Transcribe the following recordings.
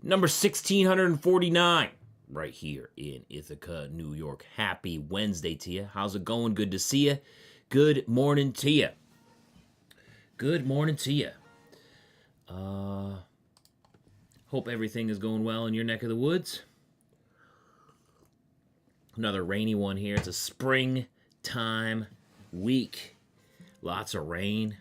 number 1649, right here in Ithaca, New York. Happy Wednesday to you. How's it going? Good to see you. Good morning to you. Good morning to you. Hope everything is going well in your neck of the woods. Another rainy one here. It's a springtime week. Lots of rain.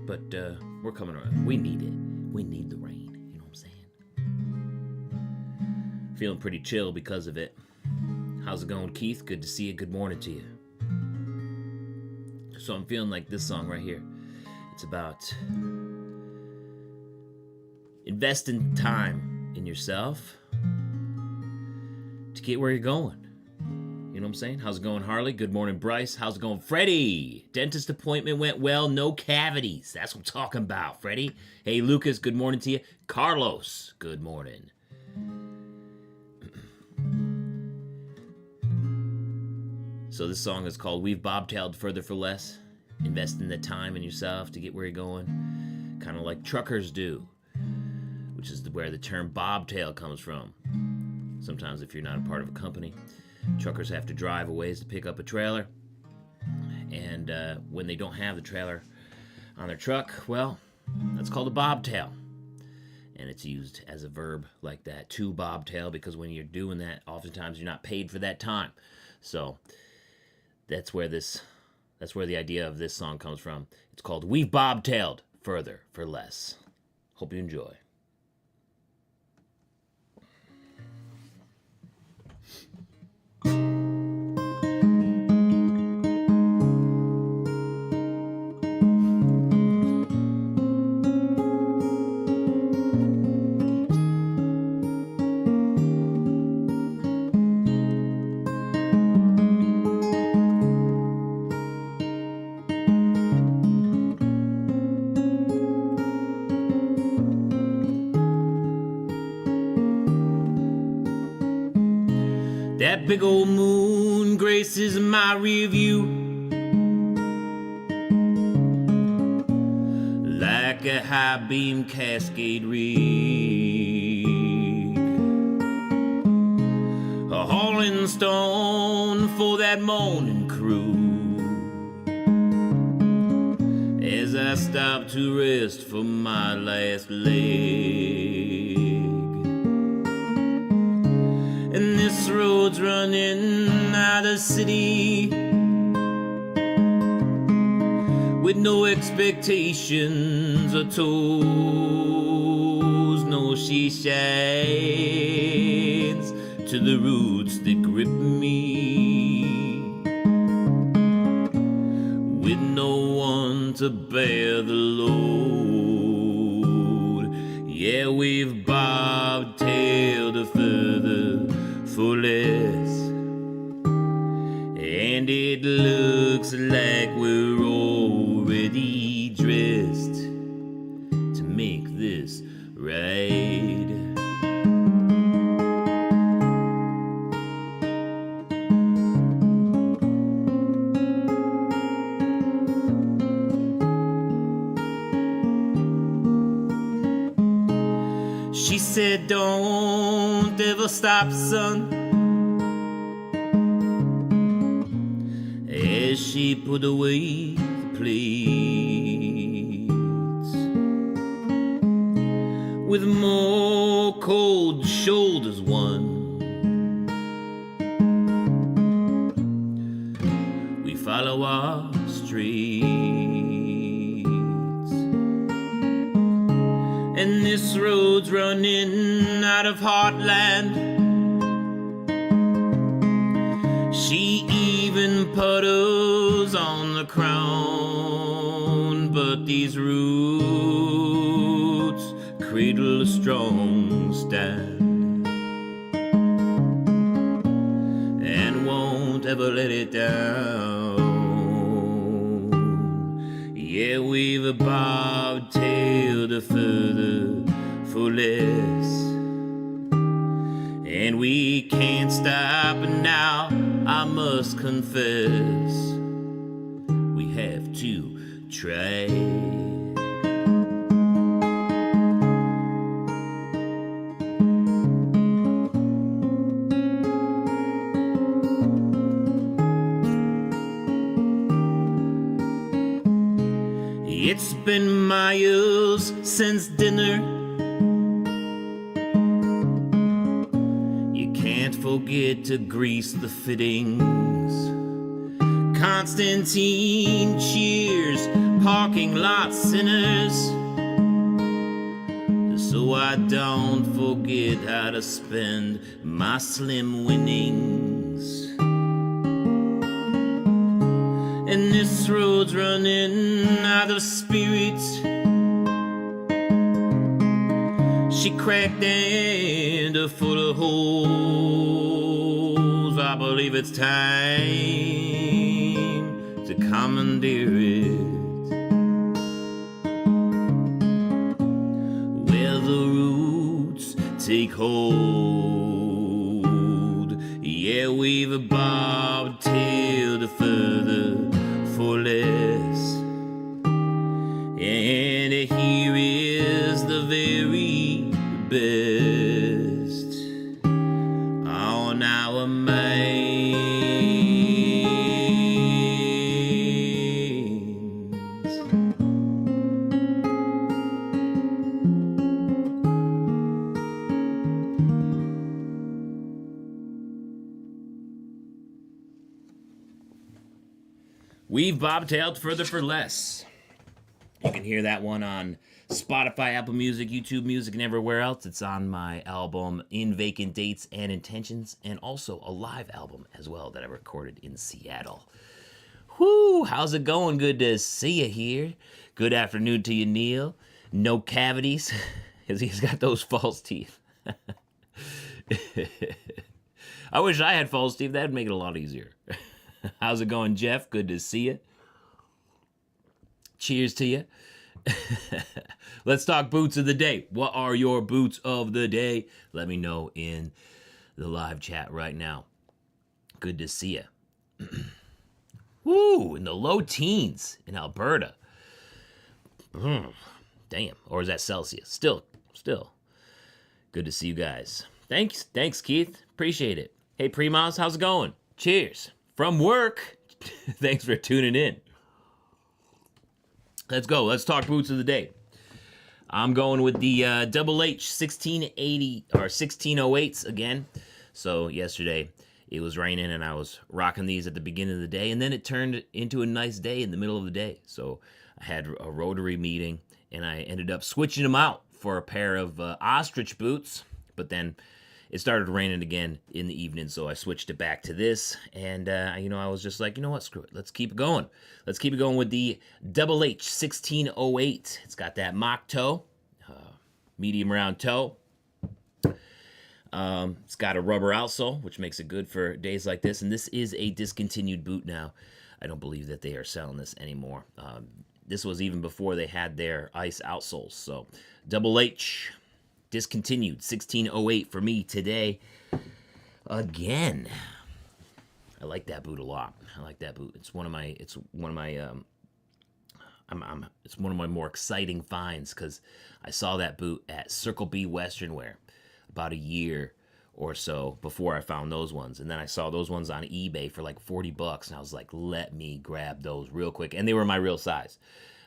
But we're coming around. We need it. We need the rain. You know what I'm saying? Feeling pretty chill because of it. How's it going, Keith? Good to see you. Good morning to you. So I'm feeling like this song right here. It's about investing time in yourself to get where you're going. You know what I'm saying? How's it going, Harley? Good morning, Bryce. How's it going, Freddie? Dentist appointment went well. No cavities. That's what I'm talking about, Freddie. Hey, Lucas. Good morning to you. Carlos. Good morning. So this song is called We've Bobtailed Further for Less. Investing the time in yourself to get where you're going. Kind of like truckers do, which is where the term bobtail comes from. Sometimes if you're not a part of a company, truckers have to drive a ways to pick up a trailer. And when they don't have the trailer on their truck, well, that's called a bobtail. And it's used as a verb like that, to bobtail, because when you're doing that, oftentimes you're not paid for that time. So that's where the idea of this song comes from. It's called We've Bobtailed Further for Less. Hope you enjoy. That big old moon graces my rear view like a high beam cascade rig, a hauling stone for that morning crew as I stop to rest for my last leg. And this road's running out of the city with no expectations or tolls. No, she shines to the roots that grip me, with no one to bear the load. Yeah, we've bobtailed a further for less, and it looks like we're already dressed to make this right. She said, don't ever stop, son, as she put away the plates. With more cold shoulders won, we follow our streets. And this road's running out of heartland. She even puddles on the crown, but these roots cradle a strong stand and won't ever let it down. Yeah, we've bobtailed a further for less, and we can't stop now. I must confess, we have to try. It's been miles since dinner. You can't forget to grease the fittings. Constantine cheers, parking lot sinners, so I don't forget how to spend my slim winnings. And this road's running out of spirits. She cracked and full of holes. I believe it's time to commandeer it. Where the roots take hold. Yeah, we've bobtailed further for less. And here is the very best on our minds. We've bobtailed further for less. You can hear that one on Spotify, Apple Music, YouTube Music, and everywhere else. It's on my album In Vacant Dates and Intentions, and also a live album as well that I recorded in Seattle. Whoo, how's it going? Good to see you here. Good afternoon to you, Neil. No cavities, because he's got those false teeth. I wish I had false teeth. That'd make it a lot easier. How's it going, Jeff? Good to see you. Cheers to you. Let's talk boots of the day. What are your boots of the day? Let me know in the live chat right now. Good to see you. Woo, in the low teens in Alberta. Damn, or is that Celsius? Still. Good to see you guys. Thanks, Keith. Appreciate it. Hey, Primos, how's it going? Cheers. From work. Thanks for tuning in. Let's go. Let's talk boots of the day. I'm going with the Double H 1680 or 1608s again. So yesterday it was raining and I was rocking these at the beginning of the day, and then it turned into a nice day in the middle of the day. So I had a Rotary meeting and I ended up switching them out for a pair of ostrich boots, but then it started raining again in the evening, so I switched it back to this, and I was just like, you know what, screw it, let's keep it going. Let's keep it going with the Double H 1608. It's got that mock toe, medium round toe. It's got a rubber outsole, which makes it good for days like this, and this is a discontinued boot now. I don't believe that they are selling this anymore. This was even before they had their ice outsoles, so Double H. Discontinued 1608 for me today. Again, I like that boot a lot. I like that boot. It's one of my more exciting finds because I saw that boot at Circle B Western Wear about a year or so before I found those ones, and then I saw those ones on eBay for like $40, and I was like, let me grab those real quick, and they were my real size.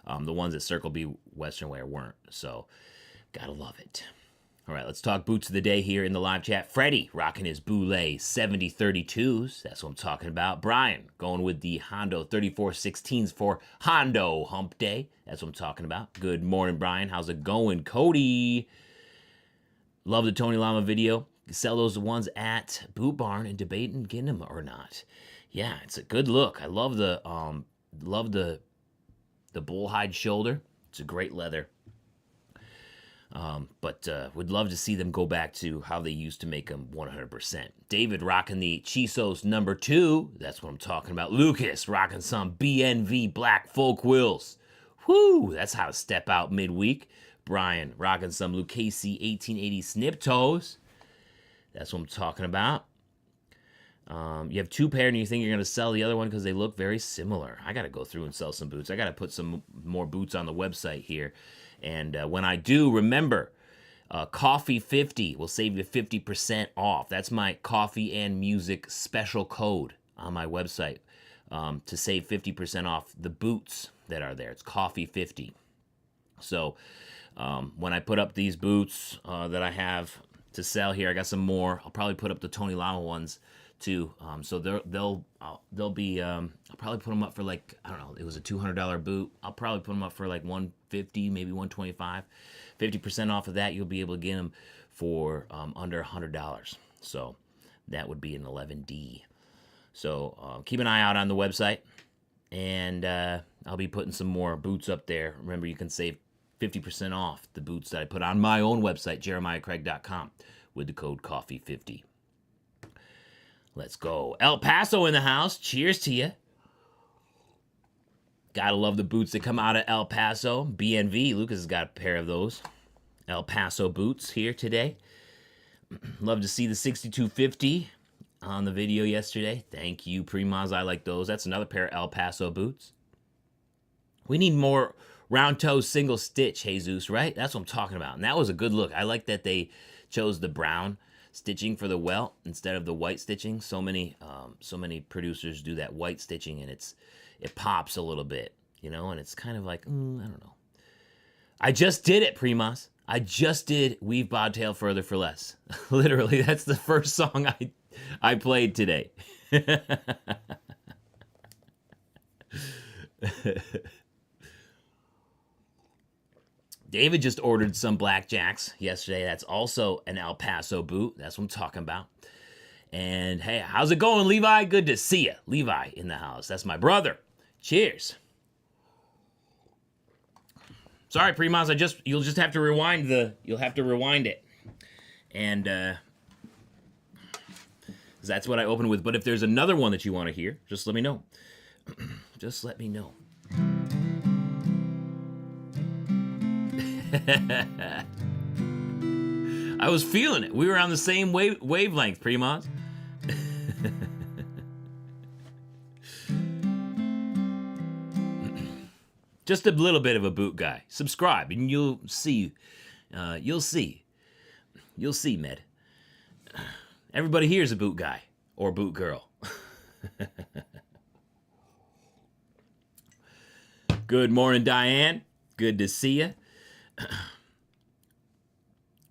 The ones at Circle B Western Wear weren't, so gotta love it. All right, let's talk boots of the day here in the live chat. Freddie rocking his Boulay 7032s. That's what I'm talking about. Brian going with the Hondo 3416s for Hondo Hump Day. That's what I'm talking about. Good morning, Brian. How's it going? Cody. Love the Tony Lama video. You sell those ones at Boot Barn and debating getting them or not. Yeah, it's a good look. I love the bullhide shoulder. It's a great leather. But would love to see them go back to how they used to make them 100%. David rocking the Chisos number 2. That's what I'm talking about. Lucas rocking some BNV black folk wheels. Whoo, that's how to step out midweek. Brian rocking some Lucchese 1880 snip toes. That's what I'm talking about. You have 2 pair and you think you're going to sell the other one because they look very similar. I got to go through and sell some boots. I got to put some more boots on the website here. And when I do, remember, Coffee 50 will save you 50% off. That's my coffee and music special code on my website to save 50% off the boots that are there. It's Coffee 50. So when I put up these boots that I have to sell here, I got some more. I'll probably put up the Tony Lama ones too. So they'll be. I'll probably put them up for like, I don't know. It was a $200 boot. I'll probably put them up for like $150, maybe $125. 50% off of that, you'll be able to get them for under $100. So that would be an 11D. So keep an eye out on the website, and I'll be putting some more boots up there. Remember, you can save 50% off the boots that I put on my own website, jeremiahcraig.com, with the code COFFEE50. Let's go. El Paso in the house. Cheers to you. Gotta love the boots that come out of El Paso. BNV. Lucas has got a pair of those El Paso boots here today. Love to see the 6250 on the video yesterday. Thank you, Primaz. I like those. That's another pair of El Paso boots. We need more round toe single stitch, Jesus, right? That's what I'm talking about. And that was a good look. I like that they chose the brown stitching for the welt instead of the white stitching. So many producers do that white stitching, and it pops a little bit, you know, and it's kind of like, I don't know. I just did it, Primas. I just did Weave Bobtail Further for Less. Literally, that's the first song I played today. David just ordered some Blackjacks yesterday. That's also an El Paso boot. That's what I'm talking about. And hey, how's it going, Levi? Good to see you. Levi in the house. That's my brother. Cheers. Sorry, Primaz, you'll just have to rewind it. And that's what I opened with. But if there's another one that you want to hear, just let me know. Just let me know. I was feeling it. We were on the same wavelength, Primaz. Just a little bit of a boot guy. Subscribe and you'll see. You'll see, Med. Everybody here is a boot guy or boot girl. Good morning, Diane. Good to see you.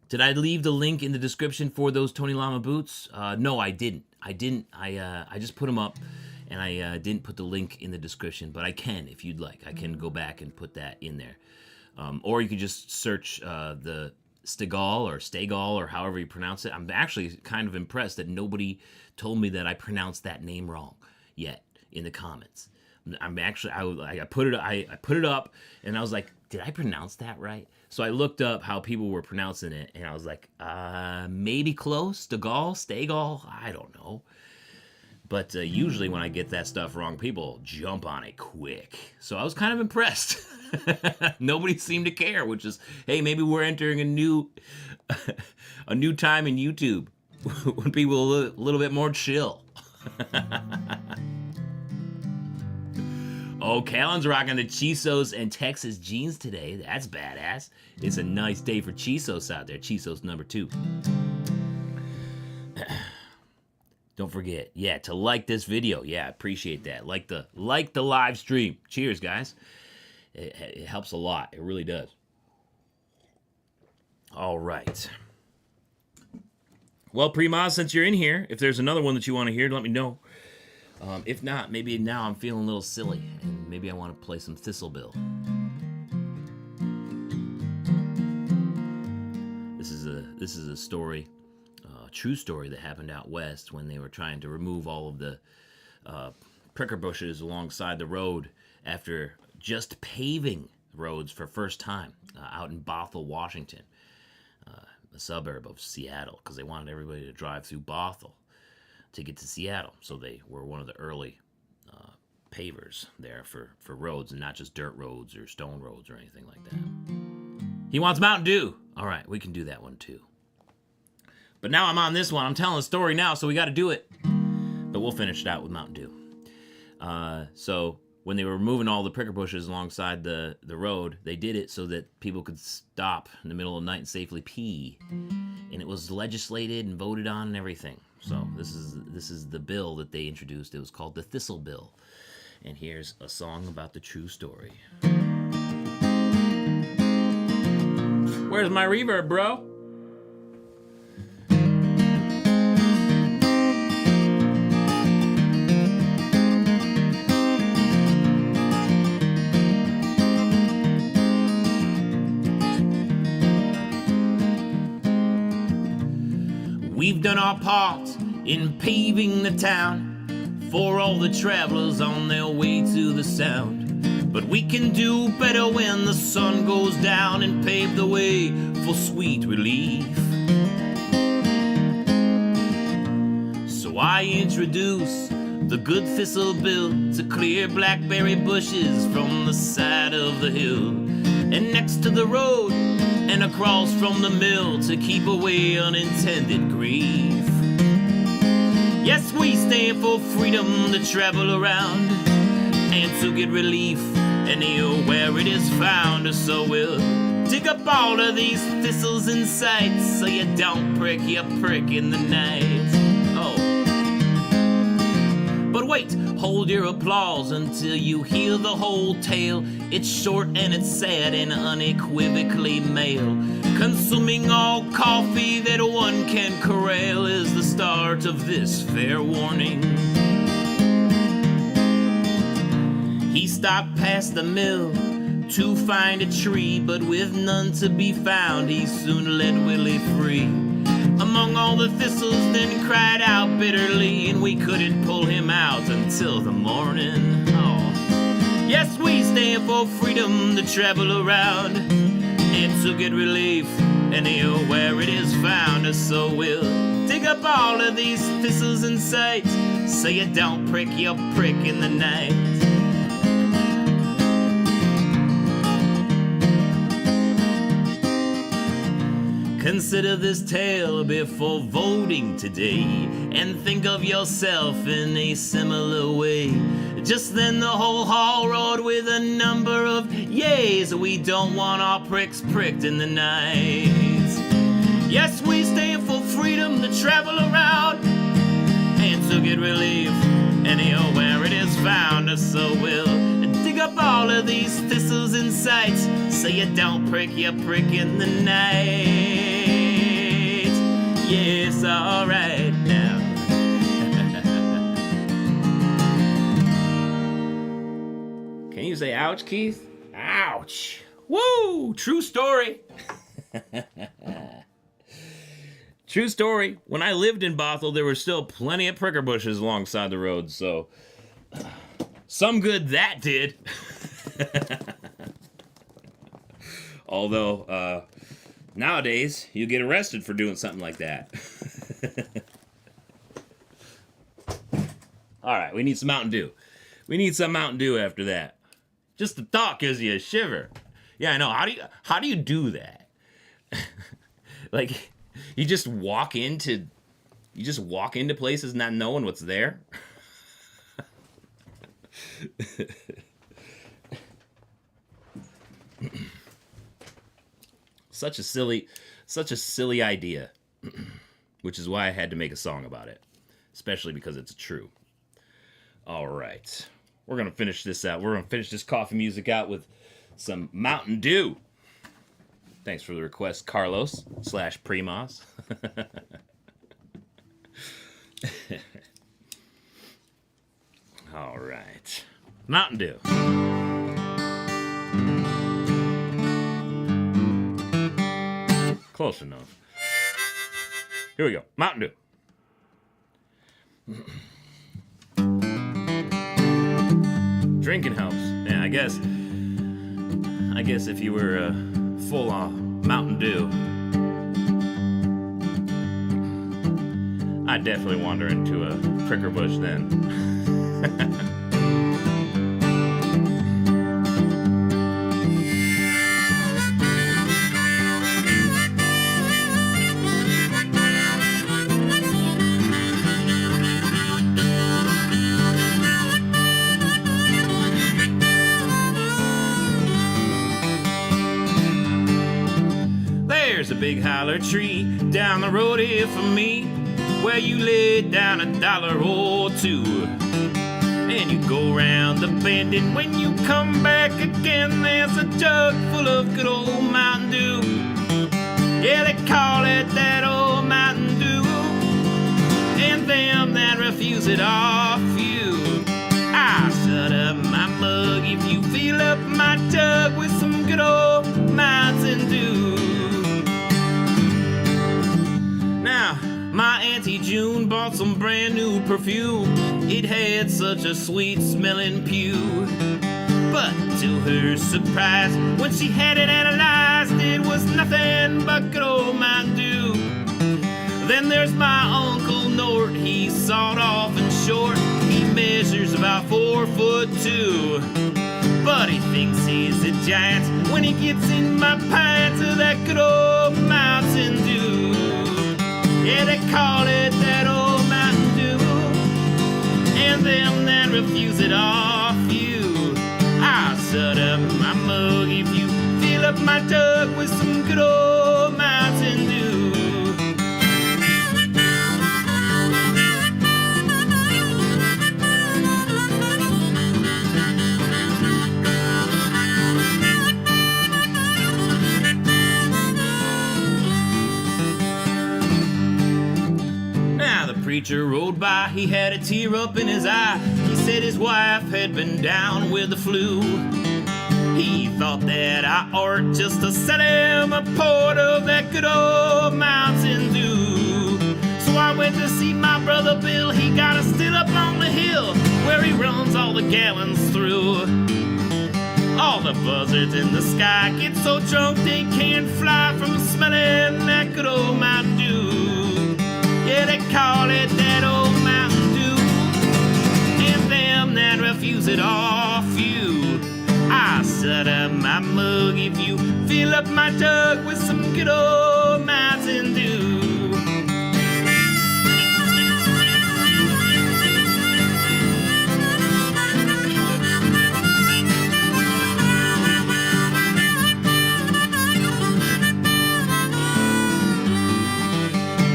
Did I leave the link in the description for those Tony Lama boots? No, I didn't. I just put them up, and I didn't put the link in the description, but I can if you'd like. I can go back and put that in there. Or you could just search the Stegall or however you pronounce it. I'm actually kind of impressed that nobody told me that I pronounced that name wrong yet in the comments. I'm actually, I put it up, and I was like, did I pronounce that right? So I looked up how people were pronouncing it, and I was like, maybe close, Stegall, I don't know. But usually when I get that stuff wrong, people jump on it quick. So I was kind of impressed. Nobody seemed to care, which is, hey, maybe we're entering a new time in YouTube when people are a little bit more chill. Oh, Callan's rocking the Chisos and Texas jeans today. That's badass. It's a nice day for Chisos out there. Chisos number 2. Don't forget, to like this video. Yeah, I appreciate that. Like the live stream. Cheers, guys. It helps a lot. It really does. All right. Well, Primaz, since you're in here, if there's another one that you want to hear, let me know. If not, maybe now I'm feeling a little silly, and maybe I want to play some Thistle. This is a story, true story that happened out west when they were trying to remove all of the pricker bushes alongside the road after just paving roads for first time out in Bothell, Washington, a suburb of Seattle, because they wanted everybody to drive through Bothell to get to Seattle. So they were one of the early pavers there for roads, and not just dirt roads or stone roads or anything like that. He wants Mountain Dew. All right, we can do that one too. But now I'm on this one. I'm telling a story now, so we got to do it. but we'll finish it out with Mountain Dew. So when they were removing all the pricker bushes alongside the road, they did it so that people could stop in the middle of the night and safely pee. And it was legislated and voted on and everything. So this is the bill that they introduced. It was called the Thistle bill. And here's a song about the true story. Where's my reverb, bro? We've done our part in paving the town for all the travelers on their way to the sound. But we can do better when the sun goes down and pave the way for sweet relief. So I introduce the good Thistle bill to clear blackberry bushes from the side of the hill and next to the road and across from the mill to keep away unintended grief. Yes, we stand for freedom to travel around and to get relief anywhere it is found. So we'll dig up all of these thistles in sight so you don't prick your prick in the night. Oh. But wait, hold your applause until you hear the whole tale. It's short and it's sad and unequivocally male. Consuming all coffee that one can corral is the start of this fair warning. He stopped past the mill to find a tree, but with none to be found, he soon led Willie free. Among all the thistles then cried out bitterly, and we couldn't pull him out until the morning. Oh. Yes, we stand for freedom to travel around and to get relief anywhere it is found. So we'll dig up all of these thistles in sight so you don't prick your prick in the night. Consider this tale before voting today and think of yourself in a similar way. Just then the whole hall roared with a number of yays. We don't want our pricks pricked in the night. Yes, we stand for freedom to travel around and to get relief anywhere it is found. So we'll dig up all of these thistles in sight so you don't prick your prick in the night. Yes, alright now. Can you say ouch, Keith? Ouch. Woo! True story. True story. When I lived in Bothell, there were still plenty of pricker bushes alongside the road, so some good that did. Although, nowadays, you get arrested for doing something like that. All right, we need some Mountain Dew. We need some Mountain Dew after that. Just the thought gives you a shiver. Yeah, I know. How do you do that? Like, you just walk into places not knowing what's there. Such a silly idea, which is why I had to make a song about it, especially because it's true. All right, we're gonna finish this out. We're gonna finish this coffee music out with some Mountain Dew. Thanks for the request, Carlos /Primos. All right, Mountain Dew. Close enough. Here we go. Mountain Dew. Drinking helps. Yeah, I guess if you were full on Mountain Dew, I'd definitely wander into a pricker bush then. There's a big holler tree down the road here for me, where you lay down $1 or two. And you go round the bend, and when you come back again, there's a jug full of good old Mountain Dew. Yeah, they call it that old Mountain Dew. And them that refuse it off you, I'll shut up my mug if you fill up my jug with some good old Mountain Dew. Now, my Auntie June bought some brand new perfume. It had such a sweet smelling pew. But to her surprise, when she had it analyzed, it was nothing but good old Mountain Dew. Then there's my Uncle Nort, he's sawed off and short. He measures about 4'2", but he thinks he's a giant when he gets in my pants of that good old Mountain Dew. Yeah, they call it that old Mountain Dew. And them that refuse it off you, I'll shut up my mug if you fill up my jug with some good old Mountain Dew. Preacher rode by, he had a tear up in his eye. He said his wife had been down with the flu. He thought that I ought just to set him a quart of that good old Mountain Dew. So I went to see my brother Bill. He got a still up on the hill where he runs all the gallons through. All the buzzards in the sky get so drunk they can't fly from smelling that good old Mountain Dew. Yeah, they call it that old Mountain Dew. And them that refuse it off you, I'll shut up my mug if you fill up my jug with some good old Mountain Dew.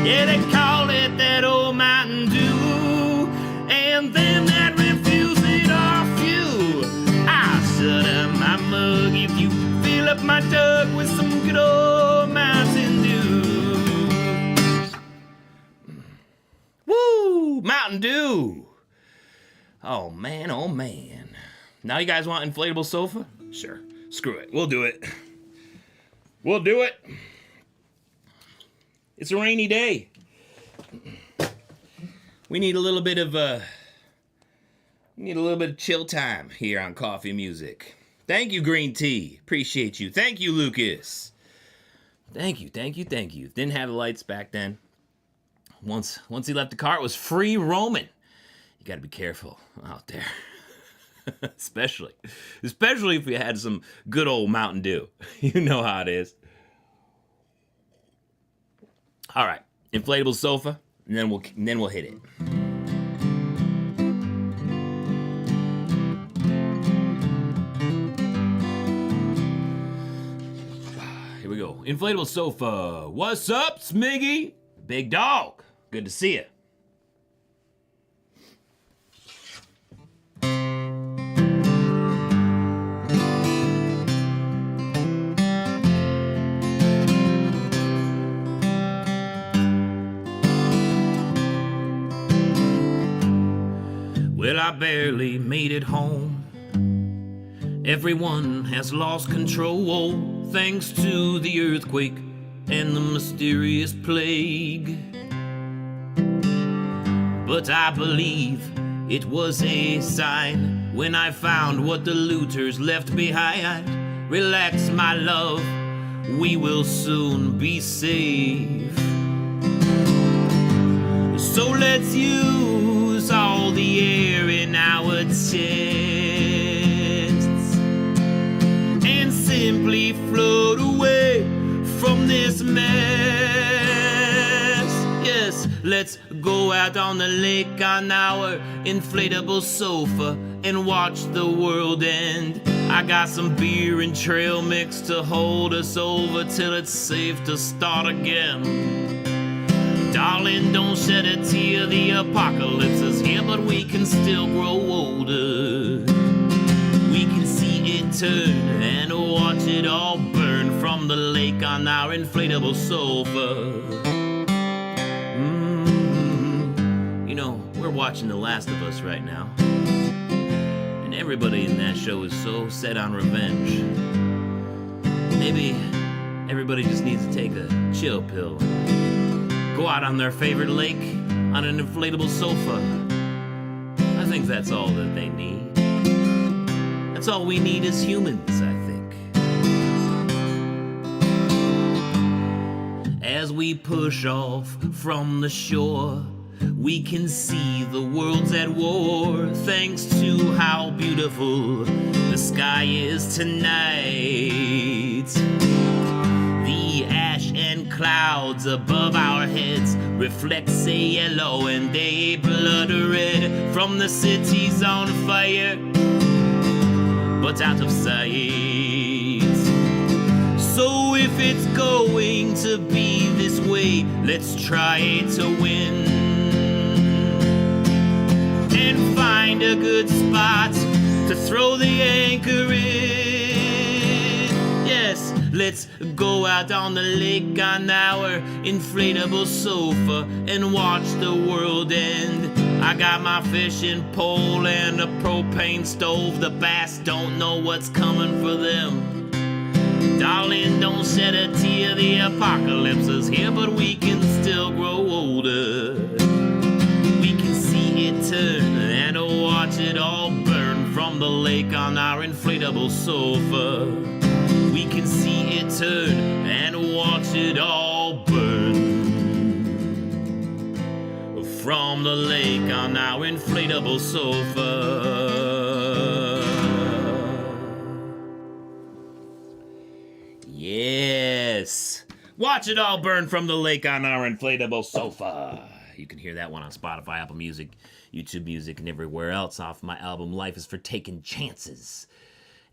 Yeah, they call it that old Mountain Dew. And them that refuse it off you, I'll shut up my mug if you fill up my jug with some good old Mountain Dew. Woo! Mountain Dew! Oh man, oh man. Now you guys want inflatable sofa? Sure. Screw it. We'll do it. We'll do it. It's a rainy day. We need a little bit of chill time here on Coffee Music. Thank you, Green Tea. Appreciate you. Thank you, Lucas. Thank you. Didn't have the lights back then. Once he left the car, it was free roaming. You gotta be careful out there. Especially if you had some good old Mountain Dew. You know how it is. All right, inflatable sofa, and then we'll hit it. Here we go. Inflatable sofa. What's up, Smiggy? Big dog. Good to see you. Well, I barely made it home. Everyone has lost control thanks to the earthquake and the mysterious plague. But I believe it was a sign when I found what the looters left behind. Relax, my love, we will soon be safe. So let's use all the air in our chests and simply float away from this mess. Yes, let's go out on the lake on our inflatable sofa and watch the world end. I got some beer and trail mix to hold us over till it's safe to start again. Darling, don't shed a tear, the apocalypse is here, but we can still grow older. We can see it turn and watch it all burn from the lake on our inflatable sofa. You know, we're watching The Last of Us right now, and everybody in that show is so set on revenge. Maybe everybody just needs to take a chill pill, go out on their favorite lake on an inflatable sofa. I think that's all that they need. That's all we need as humans, I think. As we push off from the shore, we can see the world's at war, thanks to how beautiful the sky is tonight. The ash and clouds above our heads reflect, say, yellow and they blood red from the cities on fire, but out of sight. So if it's going to be this way, let's try to win and find a good spot to throw the anchor in. Yes, let's go out on the lake on our inflatable sofa and watch the world end. I got my fishing pole and a propane stove. The bass don't know what's coming for them. Darling, don't shed a tear, the apocalypse is here, but we can still grow older. We can see it turn and watch it all burn from the lake on our inflatable sofa. We can see it turn and watch it all burn from the lake on our inflatable sofa. Yes. Watch it all burn from the lake on our inflatable sofa. You can hear that one on Spotify, Apple Music, YouTube Music, and everywhere else off my album Life is for Taking Chances.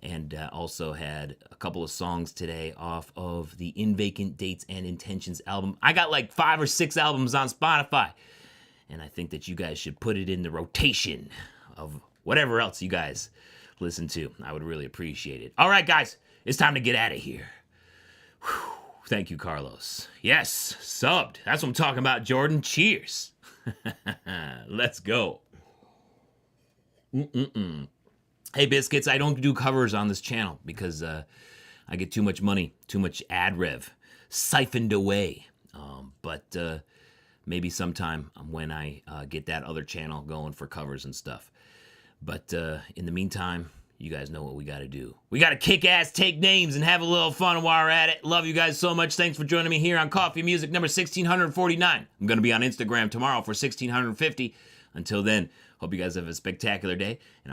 And also had a couple of songs today off of the In Vacant Dates and Intentions album. I got like 5 or 6 albums on Spotify, and I think that you guys should put it in the rotation of whatever else you guys listen to. I would really appreciate it. All right, guys, it's time to get out of here. Whew. Thank you, Carlos. Yes, subbed. That's what I'm talking about, Jordan. Cheers. Let's go. Hey, Biscuits, I don't do covers on this channel because I get too much money, too much ad rev siphoned away. But maybe sometime when I get that other channel going for covers and stuff. But in the meantime, you guys know what we got to do. We got to kick ass, take names, and have a little fun while we're at it. Love you guys so much. Thanks for joining me here on Coffee Music number 1649. I'm going to be on Instagram tomorrow for 1650. Until then, hope you guys have a spectacular day, and I'll